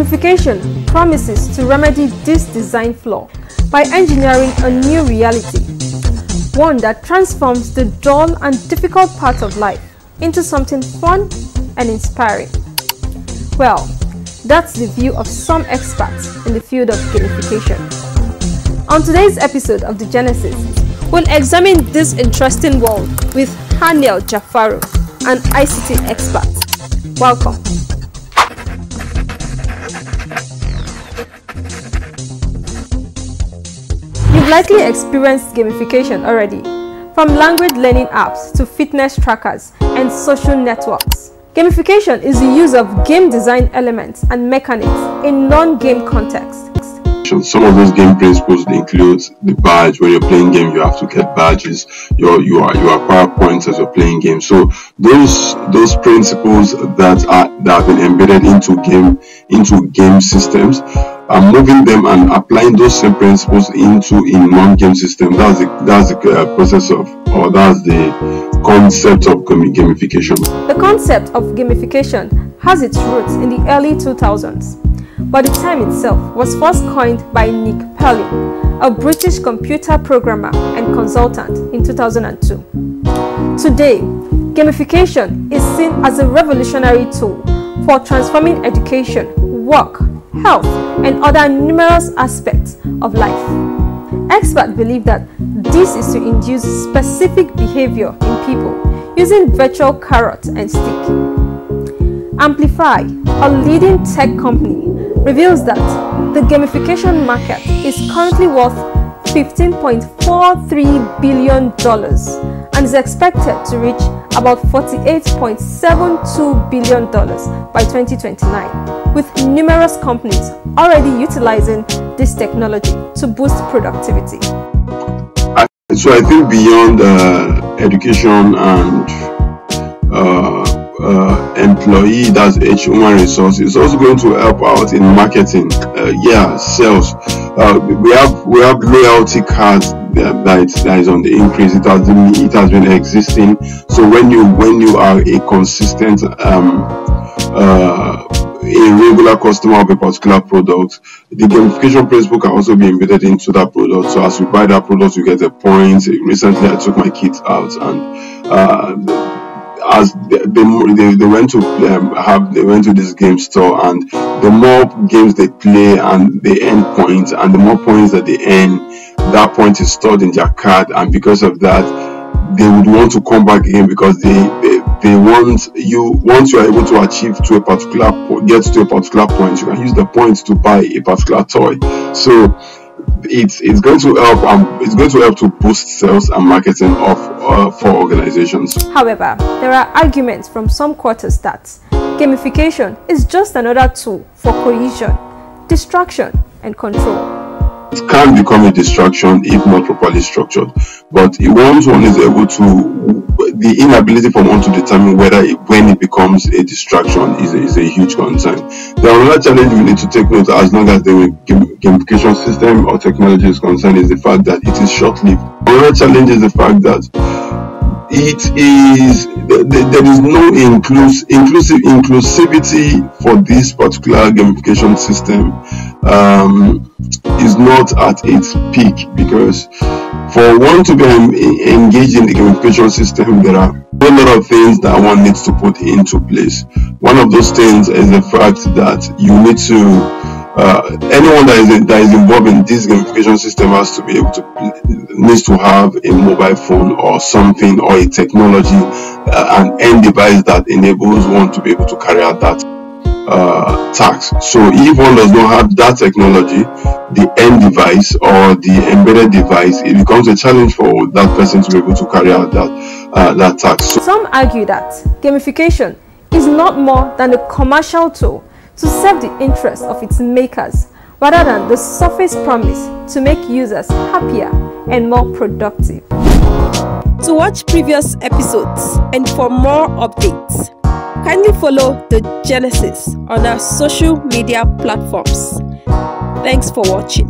Gamification promises to remedy this design flaw by engineering a new reality, one that transforms the dull and difficult part of life into something fun and inspiring. Well, that's the view of some experts in the field of gamification. On today's episode of The Genesis, we'll examine this interesting world with Haniel Jafaru, an ICT expert. Welcome. You've likely experienced gamification already, from language learning apps to fitness trackers and social networks. Gamification is the use of game design elements and mechanics in non-game contexts. Some of those game principles include the badge. When you're playing game, you have to get badges. You acquire points as you're playing games. So those principles that have been embedded into game systems, moving them and applying those same principles into a non-game system. That's the process of, or that's the concept of gamification. The concept of gamification has its roots in the early 2000s. But the term itself was first coined by Nick Perlin, a British computer programmer and consultant, in 2002. Today, gamification is seen as a revolutionary tool for transforming education, work, health, and other numerous aspects of life. Experts believe that this is to induce specific behavior in people using virtual carrot and stick. Amplify, a leading tech company, reveals that the gamification market is currently worth $15.43 billion and is expected to reach about $48.72 billion by 2029, with numerous companies already utilizing this technology to boost productivity. So I think beyond education and employee, that's human resource, is also going to help out in marketing, sales. We have loyalty cards that is on the increase. It has been existing. So when you are a consistent a regular customer of a particular product, the gamification principle can also be embedded into that product. So as you buy that product, you get a point. Recently I took my kids out, and as they went to this game store, and the more games they play and they earn points, and the more points that they earn, that point is stored in their card, and because of that they would want to come back again, because they want you. Once you are able to get to a particular point, you can use the points to buy a particular toy. So it's going to help. It's going to help to boost sales and marketing for organizations. However, there are arguments from some quarters that gamification is just another tool for cohesion, distraction, and control. It can become a distraction if not properly structured, but once one is able to, the inability for one to determine when it becomes a distraction is a huge concern. The other challenge we need to take note, as long as the gamification system or technology is concerned, is the fact that it is short-lived. Another challenge is the fact that there is no inclusivity for this particular gamification system. Is not at its peak, because for one to be engaged in the gamification system, there are a lot of things that one needs to put into place. One of those things is the fact that you need to anyone that is involved in this gamification system needs to have a mobile phone or something, or a technology, an end device that enables one to be able to carry out that task. So if one does not have that technology, the end device or the embedded device, it becomes a challenge for that person to be able to carry out that task. So some argue that gamification is not more than a commercial tool to serve the interests of its makers, rather than the surface promise to make users happier and more productive. To watch previous episodes and for more updates, kindly follow The Genesis on our social media platforms. Thanks for watching.